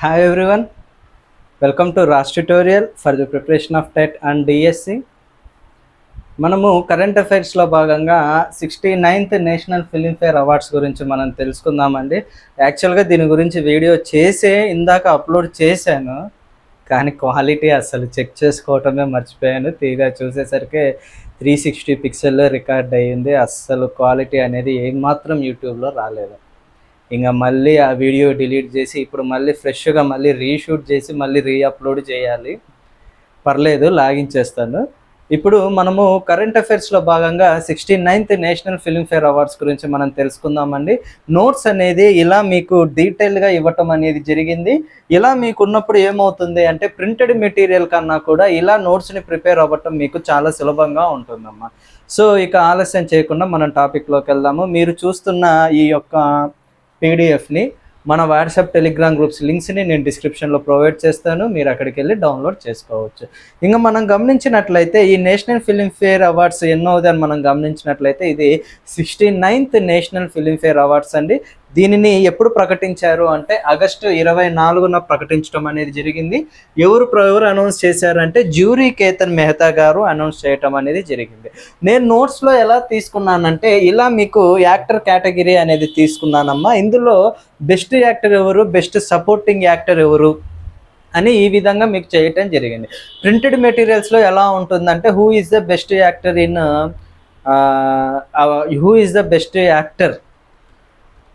Hi everyone, welcome to RAS tutorial for the preparation of TET and DSC. మనము current అఫైర్స్లో భాగంగా 69th national Filmfare awards గురించి మనం తెలుసుకుందామండి. యాక్చువల్గా దీని గురించి వీడియో ఇందాక అప్లోడ్ చేశాను, కానీ క్వాలిటీ అసలు చెక్ చేసుకోవటమే మర్చిపోయాను. తీరా చూసేసరికి 360 పిక్సెల్లో రికార్డ్ అయ్యింది. అస్సలు క్వాలిటీ అనేది ఏమాత్రం యూట్యూబ్లో రాలేదు. ఇంకా మళ్ళీ ఆ వీడియో డిలీట్ చేసి ఇప్పుడు మళ్ళీ ఫ్రెష్గా మళ్ళీ రీషూట్ చేసి మళ్ళీ రీఅప్లోడ్ చేయాలి. పర్లేదు, లాగించేస్తాను. ఇప్పుడు మనము కరెంట్ అఫైర్స్లో భాగంగా 69th నేషనల్ ఫిల్మ్ఫేర్ అవార్డ్స్ గురించి మనం తెలుసుకుందామండి. నోట్స్ అనేది ఇలా మీకు డీటెయిల్గా ఇవ్వటం అనేది జరిగింది. ఇలా మీకు ఉన్నప్పుడు ఏమవుతుంది అంటే ప్రింటెడ్ మెటీరియల్ కన్నా కూడా ఇలా నోట్స్ని ప్రిపేర్ అవ్వటం మీకు చాలా సులభంగా ఉంటుందమ్మా. సో ఇక ఆలస్యం చేయకుండా మనం టాపిక్లోకి వెళ్దాము. మీరు చూస్తున్న ఈ యొక్క పీడిఎఫ్ని మన వాట్సాప్ టెలిగ్రామ్ గ్రూప్స్ లింక్స్ని నేను డిస్క్రిప్షన్లో ప్రొవైడ్ చేస్తాను, మీరు అక్కడికి వెళ్ళి డౌన్లోడ్ చేసుకోవచ్చు. ఇంకా మనం గమనించినట్లయితే ఈ నేషనల్ ఫిల్మ్ఫేర్ అవార్డ్స్ ఎన్నోది అని మనం గమనించినట్లయితే ఇది 69th నేషనల్ ఫిల్మ్ఫేర్ అవార్డ్స్ అండి. దీనిని ఎప్పుడు ప్రకటించారు అంటే ఆగస్టు 24న ప్రకటించడం అనేది జరిగింది. ఎవరు అనౌన్స్ చేశారంటే జ్యూరీ కేతన్ మెహతా గారు అనౌన్స్ చేయటం అనేది జరిగింది. నేను నోట్స్లో ఎలా తీసుకున్నానంటే ఇలా మీకు యాక్టర్ కేటగిరీ అనేది తీసుకున్నానమ్మా. ఇందులో బెస్ట్ యాక్టర్ ఎవరు, బెస్ట్ సపోర్టింగ్ యాక్టర్ ఎవరు అని ఈ విధంగా మీకు చేయటం జరిగింది. ప్రింటెడ్ మెటీరియల్స్లో ఎలా ఉంటుందంటే who is the best actor in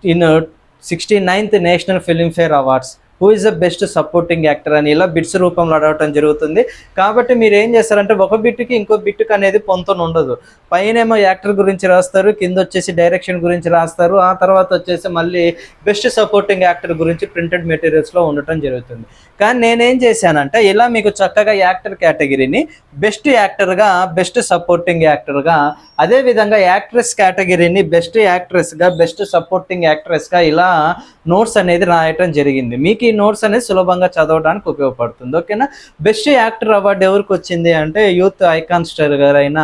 69th national Filmfare awards, who is the best supporting actor అని ఇలా బిట్స్ రూపంలో అడగటం జరుగుతుంది. కాబట్టి మీరు ఏం చేస్తారంటే ఒక బిట్కి ఇంకో బిట్కి అనేది పొంతన ఉండదు. పైనేమో యాక్టర్ గురించి రాస్తారు, కింద వచ్చేసి డైరెక్షన్ గురించి రాస్తారు, ఆ తర్వాత వచ్చేసి మళ్ళీ బెస్ట్ సపోర్టింగ్ యాక్టర్ గురించి ప్రింటెడ్ మెటీరియల్స్లో ఉండటం జరుగుతుంది. కానీ నేనేం చేశానంటే ఇలా మీకు చక్కగా యాక్టర్ కేటగిరీని బెస్ట్ యాక్టర్గా, బెస్ట్ సపోర్టింగ్ యాక్టర్గా, అదేవిధంగా యాక్ట్రెస్ కేటగిరీని బెస్ట్ యాక్ట్రెస్గా, బెస్ట్ సపోర్టింగ్ యాక్ట్రెస్గా ఇలా నోట్స్ అనేది రాయటం జరిగింది. మీకు ఈ నోట్స్ అనేది సులభంగా చదవడానికి ఉపయోగపడుతుంది. ఓకేనా. బెస్ట్ యాక్టర్ అవార్డు ఎవరికి వచ్చింది అంటే యూత్ ఐకాన్ స్టార్ గారైన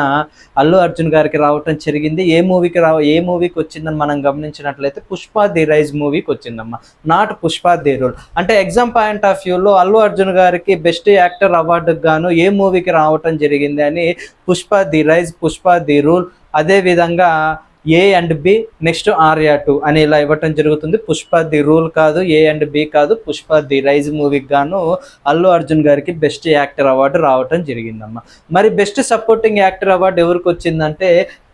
అల్లు అర్జున్ గారికి రావటం జరిగింది. ఏ మూవీకి వచ్చిందని మనం గమనించినట్లయితే పుష్ప ది రైజ్ మూవీకి వచ్చిందమ్మా, నాట్ పుష్ప ది రూల్. అంటే ఎగ్జామ్ పాయింట్ ఆఫ్ వ్యూలో అల్లు అర్జున్ గారికి బెస్ట్ యాక్టర్ అవార్డుకు గాను ఏ మూవీకి రావటం జరిగింది అని Pushpa the rise, Pushpa the rule, అదేవిధంగా A and B, next Arya 2 అని ఇలా ఇవ్వటం జరుగుతుంది. పుష్ప ది రూల్ కాదు, ఏ అండ్ బి కాదు, పుష్ప ది రైజ్ మూవీకి గాను అల్లు అర్జున్ గారికి బెస్ట్ యాక్టర్ అవార్డు రావటం జరిగిందమ్మా. మరి బెస్ట్ సపోర్టింగ్ యాక్టర్ అవార్డు ఎవరికి వచ్చిందంటే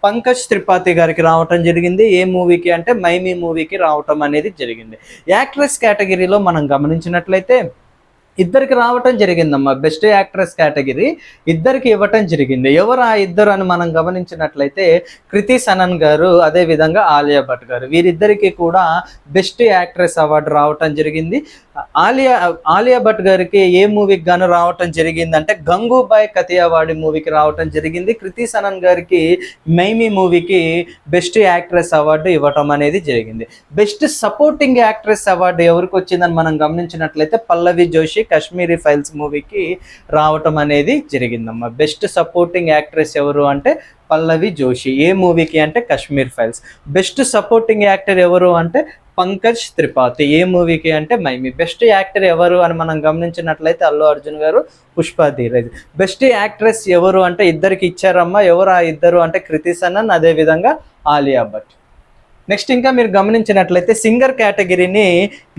పంకజ్ త్రిపాఠి గారికి రావటం జరిగింది. ఏ మూవీకి అంటే మైమీ మూవీకి రావటం అనేది జరిగింది. యాక్ట్రెస్ కేటగిరీలో మనం గమనించినట్లయితే ఇద్దరికి రావటం జరిగిందమ్మా. బెస్ట్ యాక్ట్రెస్ కేటగిరీ ఇద్దరికి ఇవ్వటం జరిగింది. ఎవరు ఆ ఇద్దరు అని మనం గమనించినట్లయితే కృతి సనన్ గారు, అదేవిధంగా ఆలియా భట్ గారు, వీరిద్దరికి కూడా బెస్ట్ యాక్ట్రెస్ అవార్డు రావటం జరిగింది. ఆలియా భట్ గారికి ఏ మూవీకి గాను రావటం జరిగింది అంటే గంగూబాయ్ కతియావాడి మూవీకి రావటం జరిగింది. కృతి సనన్ గారికి మైమీ మూవీకి బెస్ట్ యాక్ట్రెస్ అవార్డు ఇవ్వటం అనేది జరిగింది. బెస్ట్ సపోర్టింగ్ యాక్ట్రెస్ అవార్డు ఎవరికి వచ్చిందని మనం గమనించినట్లయితే పల్లవి జోషి కాశ్మీరీ ఫైల్స్ మూవీకి రావటం అనేది జరిగిందమ్మా. బెస్ట్ సపోర్టింగ్ యాక్ట్రెస్ ఎవరు అంటే పల్లవి జోషి. ఏ మూవీకి అంటే Kashmir files. Best supporting actor ఎవరు అంటే పంకజ్ త్రిపాఠి. ఏ మూవీకి అంటే మైమీ. బెస్ట్ యాక్టర్ ఎవరు అని మనం గమనించినట్లయితే అల్లు అర్జున్ గారు, Pushpa the rise. Best actress ఎవరు అంటే ఇద్దరికి ఇచ్చారమ్మా. ఎవరు ఆ ఇద్దరు అంటే కృతి సనన్, అదేవిధంగా ఆలియా భట్. నెక్స్ట్ ఇంకా మీరు గమనించినట్లయితే సింగర్ కేటగిరీని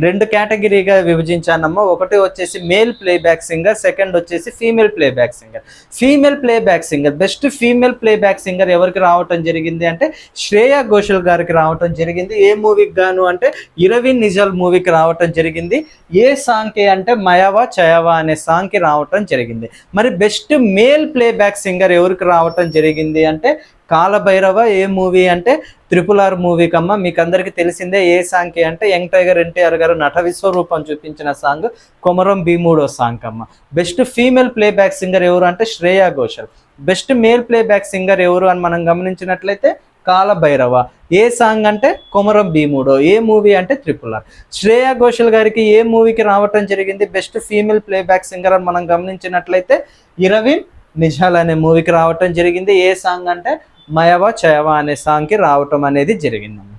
2 కేటగిరీగా విభజించానమ్మా. ఒకటి వచ్చేసి మేల్ ప్లేబ్యాక్ సింగర్, సెకండ్ వచ్చేసి female playback singer. Female playback singer, best female playback singer ఎవరికి రావటం జరిగింది అంటే శ్రేయా ఘోషల్ గారికి రావటం జరిగింది. ఏ మూవీకి గాను అంటే ఇరవిన్ నిజాల్ మూవీకి రావటం జరిగింది. ఏ సాంగ్కి అంటే మయావా చయావా అనే సాంగ్కి రావటం జరిగింది. మరి బెస్ట్ మేల్ ప్లేబ్యాక్ సింగర్ ఎవరికి రావటం జరిగింది అంటే కాలభైరవ. ఏ మూవీ అంటే RRR మూవీకి అమ్మ. మీకు అందరికీ తెలిసిందే. ఏ సాంగ్కి అంటే యంగ్ టైగర్ ఎన్టీఆర్ గారు నట విశ్వరూపం చూపించిన సాంగ్ కొమరం భీముడో సాంగ్ అమ్మ. బెస్ట్ ఫీమేల్ ప్లేబ్యాక్ సింగర్ ఎవరు అంటే Shreya Ghoshal. Best male playback singer ఎవరు అని మనం గమనించినట్లయితే కాలభైరవ. ఏ సాంగ్ అంటే కొమరం భీముడో. ఏ మూవీ అంటే RRR. శ్రేయా ఘోషల్ గారికి ఏ మూవీకి రావటం జరిగింది బెస్ట్ ఫీమేల్ ప్లేబ్యాక్ సింగర్ అని మనం గమనించినట్లయితే ఇరవిన్ నిజాల్ అనే మూవీకి రావటం జరిగింది. ఏ సాంగ్ అంటే మయవా చయవా అనే సాంగ్కి రావటం అనేది జరిగిందమ్మా.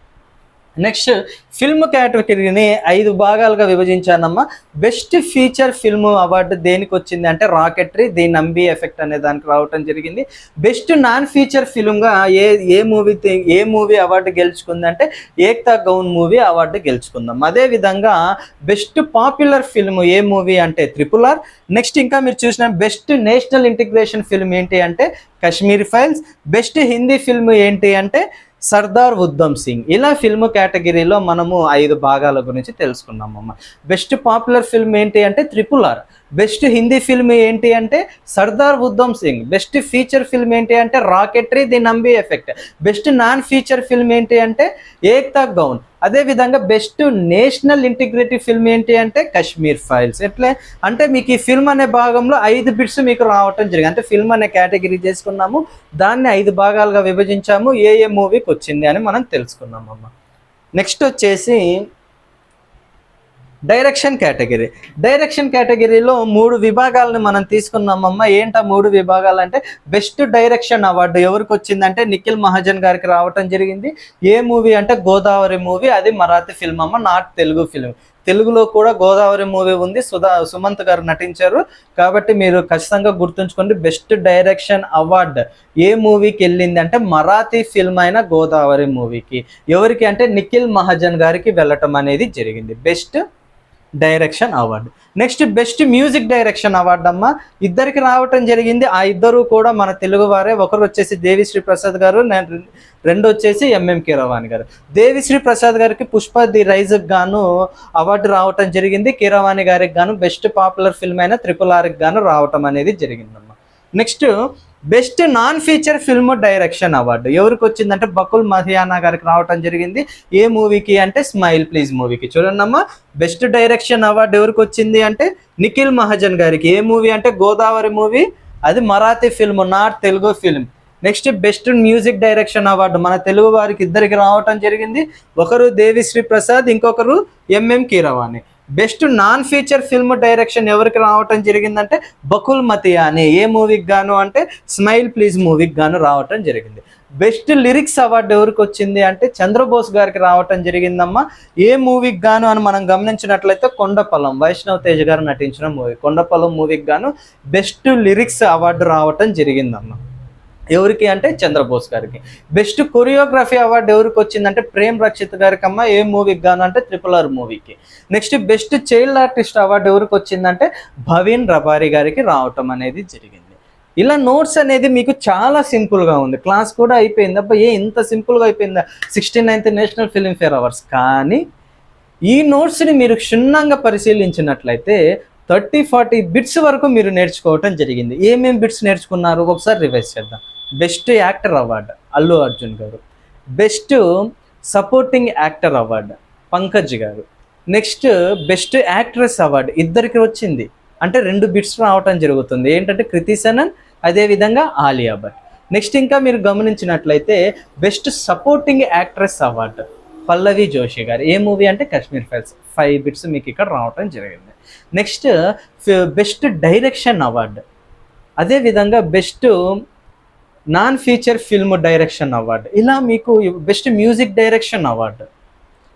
నెక్స్ట్ ఫిల్మ్ కేటగిరీని 5 భాగాలుగా విభజించానమ్మా. బెస్ట్ ఫీచర్ ఫిల్మ్ అవార్డు దేనికి వచ్చింది అంటే రాకెటరీ, ది నంబి ఎఫెక్ట్ అనే దానికి రావటం జరిగింది. బెస్ట్ నాన్ ఫీచర్ ఫిల్మ్గా ఏ మూవీ అవార్డు గెలుచుకుంది అంటే ఏక్తా గౌన్ మూవీ అవార్డు గెలుచుకుందాం. అదేవిధంగా బెస్ట్ పాపులర్ ఫిల్మ్ ఏ మూవీ అంటే ట్రిపుల్ ఆర్. నెక్స్ట్ ఇంకా మీరు చూసిన బెస్ట్ నేషనల్ ఇంటిగ్రేషన్ ఫిల్మ్ ఏంటి అంటే Kashmir files. Best Hindi film ఏంటి అంటే సర్దార్ ఉద్ధమ్ సింగ్. ఇలా ఫిల్మ్ కేటగిరీలో మనము 5 భాగాల గురించి తెలుసుకున్నామమ్మ. బెస్ట్ పాపులర్ ఫిల్మ్ ఏంటి అంటే triple R. Best Hindi film ఏంటి అంటే Sardar Udham Singh. Best feature film ఏంటి అంటే Rocketry, the Nambi effect. Best non feature film ఏంటి అంటే ఏక్తా గౌన్. అదేవిధంగా బెస్ట్ నేషనల్ ఇంటిగ్రిటీ ఫిల్మ్ ఏంటి అంటే కాశ్మీర్ ఫైల్స్. ఎట్లే అంటే మీకు ఈ ఫిల్మ్ అనే భాగంలో 5 బిట్స్ మీకు రావటం జరిగింది. అంటే ఫిల్మ్ అనే కేటగిరీ చేసుకున్నాము, దాన్ని 5 భాగాలుగా విభజించాము, ఏ మూవీకి వచ్చింది అని మనం తెలుసుకున్నామమ్మ. నెక్స్ట్ వచ్చేసి డైరెక్షన్ కేటగిరీ. డైరెక్షన్ కేటగిరీలో 3 విభాగాలను మనం తీసుకున్నామమ్మా. ఏంటా 3 విభాగాలు అంటే బెస్ట్ డైరెక్షన్ అవార్డు ఎవరికి వచ్చిందంటే నిఖిల్ మహాజన్ గారికి రావటం జరిగింది. ఏ మూవీ అంటే గోదావరి మూవీ. అది మరాఠీ ఫిల్మ్ అమ్మ, నాట్ తెలుగు ఫిల్మ్. తెలుగులో కూడా గోదావరి మూవీ ఉంది, సుమంత్ గారు నటించారు. కాబట్టి మీరు ఖచ్చితంగా గుర్తుంచుకోండి, బెస్ట్ డైరెక్షన్ అవార్డు ఏ మూవీకి వెళ్ళింది అంటే మరాఠీ ఫిల్మ్ అయిన గోదావరి మూవీకి. ఎవరికి అంటే నిఖిల్ మహాజన్ గారికి వెళ్ళటం అనేది జరిగింది best direction award. Next best music direction award అమ్మ, ఇద్దరికి రావటం జరిగింది. ఆ ఇద్దరు కూడా మన తెలుగు వారే. ఒకరు వచ్చేసి దేవిశ్రీ ప్రసాద్ గారు, రెండు వచ్చేసి ఎంఎం కీరవాణి గారు. దేవిశ్రీ ప్రసాద్ గారికి పుష్ప ది రైజ్కి గాను అవార్డు రావటం జరిగింది. కీరవాణి గారికి గాను బెస్ట్ పాపులర్ ఫిల్మ్ అయిన ట్రిపుల్ ఆర్కి గాను రావటం అనేది జరిగిందమ్మా. Next best non feature film direction award ఎవరికి వచ్చిందంటే బకుల్ మహియానా గారికి రావటం జరిగింది. ఏ మూవీకి అంటే స్మైల్ ప్లీజ్ మూవీకి. చూడండి అమ్మా, బెస్ట్ డైరెక్షన్ అవార్డు ఎవరికి వచ్చింది అంటే నిఖిల్ మహాజన్ గారికి. ఏ మూవీ అంటే గోదావరి మూవీ. అది Marathi film, not Telugu film. Next best music direction award మన తెలుగు వారికి ఇద్దరికి రావటం జరిగింది. ఒకరు దేవిశ్రీ ప్రసాద్, ఇంకొకరు MM Keeravani. Best non feature film direction ఎవరికి రావటం జరిగిందంటే బకుల్ మతియాని. ఏ మూవీకి గాను అంటే స్మైల్ ప్లీజ్ మూవీకి గాను రావటం జరిగింది. బెస్ట్ లిరిక్స్ అవార్డు ఎవరికి వచ్చింది అంటే చంద్రబోస్ గారికి రావటం జరిగిందమ్మా. ఏ మూవీకి గాను అని మనం గమనించినట్లయితే కొండపల్లం, వైష్ణవ్ తేజ్ గారు నటించిన మూవీ కొండపల్లం మూవీకి గాను బెస్ట్ లిరిక్స్ అవార్డు రావటం జరిగిందమ్మా. ఎవరికి అంటే చంద్రబోస్ గారికి. బెస్ట్ కొరియోగ్రఫీ అవార్డు ఎవరికి వచ్చిందంటే ప్రేమ్ రక్షిత్ గారికి అమ్మ. ఏ మూవీకి గాను అంటే ట్రిపుల్ ఆర్ మూవీకి. Next best child artist award ఎవరికి వచ్చిందంటే భవీన్ రబారీ గారికి రావటం అనేది జరిగింది. ఇలా నోట్స్ అనేది మీకు చాలా సింపుల్గా ఉంది. క్లాస్ కూడా అయిపోయింది. అబ్బా ఇంత సింపుల్గా అయిపోయిందా 69th నేషనల్ ఫిల్మ్ఫేర్ అవార్డ్స్. కానీ ఈ నోట్స్ని మీరు క్షుణ్ణంగా పరిశీలించినట్లయితే 30-40 బిట్స్ వరకు మీరు నేర్చుకోవటం జరిగింది. ఏమేమి బిట్స్ నేర్చుకున్నారు ఒకసారి రివైజ్ చేద్దాం. Best actor award Allu Arjun garu. Best supporting actor award Pankaj garu. Next best actress award ఇద్దరికి వచ్చింది, అంటే 2 బిట్స్ రావటం జరుగుతుంది. ఏంటంటే కృతి సనన్, అదేవిధంగా ఆలియా భట్. నెక్స్ట్ ఇంకా మీరు గమనించినట్లయితే బెస్ట్ సపోర్టింగ్ యాక్ట్రెస్ అవార్డు పల్లవి జోషి గారు. ఏ మూవీ అంటే కాశ్మీర్ ఫైల్స్. 5 బిట్స్ మీకు ఇక్కడ రావటం జరిగింది. నెక్స్ట్ బెస్ట్ డైరెక్షన్ అవార్డు, అదేవిధంగా best non feature film direction award. ఇలా మీకు best music direction award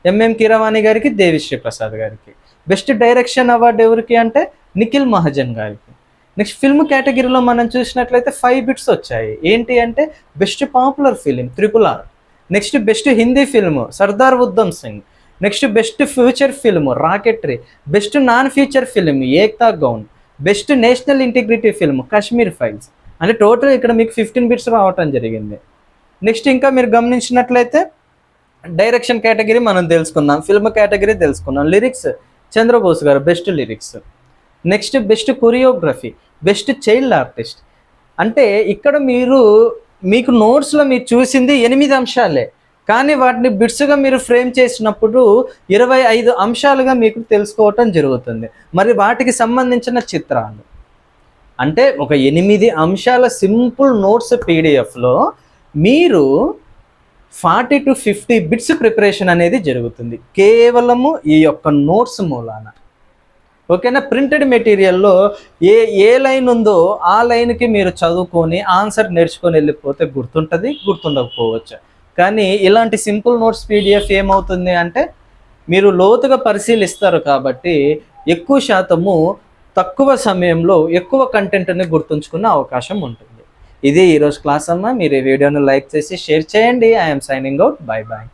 MM Keeravani గారికి, దేవిశ్రీ ప్రసాద్ గారికి. బెస్ట్ డైరెక్షన్ అవార్డు ఎవరికి అంటే నిఖిల్ మహాజన్ గారికి. నెక్స్ట్ ఫిల్మ్ కేటగిరీలో మనం చూసినట్లయితే 5 బిట్స్ వచ్చాయి. ఏంటి అంటే best popular film triple R. Next best Hindi film Sardar Udham Singh. Next best future film Rocketry. Best non feature film Ek Tha Gaon. Best national integrity film Kashmir files. అంటే టోటల్ ఇక్కడ మీకు 15 బిట్స్ రావటం జరిగింది. నెక్స్ట్ ఇంకా మీరు గమనించినట్లయితే డైరెక్షన్ కేటగిరీ మనం తెలుసుకున్నాం, ఫిల్మ్ కేటగిరీ తెలుసుకున్నాం. లిరిక్స్ చంద్రబోస్ గారు best lyrics. Next best choreography, best child artist. అంటే ఇక్కడ మీకు నోట్స్లో మీరు చూసింది 8 అంశాలే, కానీ వాటిని బిట్స్గా మీరు ఫ్రేమ్ చేసినప్పుడు 25 అంశాలుగా మీకు తెలుసుకోవటం జరుగుతుంది. మరి వాటికి సంబంధించిన చిత్రాలు అంటే ఒక 8 అంశాల సింపుల్ నోట్స్ పీడిఎఫ్లో మీరు 40 to 50 బిట్స్ ప్రిపరేషన్ అనేది జరుగుతుంది కేవలము ఈ యొక్క నోట్స్ మూలాన. ఓకేనా. ప్రింటెడ్ మెటీరియల్లో ఏ లైన్ ఉందో ఆ లైన్కి మీరు చదువుకొని ఆన్సర్ నేర్చుకొని వెళ్ళిపోతే గుర్తుంటుంది, గుర్తుండకపోవచ్చు. కానీ ఇలాంటి సింపుల్ నోట్స్ పీడిఎఫ్ ఏమవుతుంది అంటే మీరు లోతుగా పరిశీలిస్తారు కాబట్టి ఎక్కువ శాతము తక్కువ సమయంలో ఎక్కువ కంటెంట్ని గుర్తుంచుకునే అవకాశం ఉంటుంది. ఇది ఈరోజు క్లాస్ అమ్మ. మీరు ఈ వీడియోను లైక్ చేసి షేర్ చేయండి. I'm signing out. Bye bye.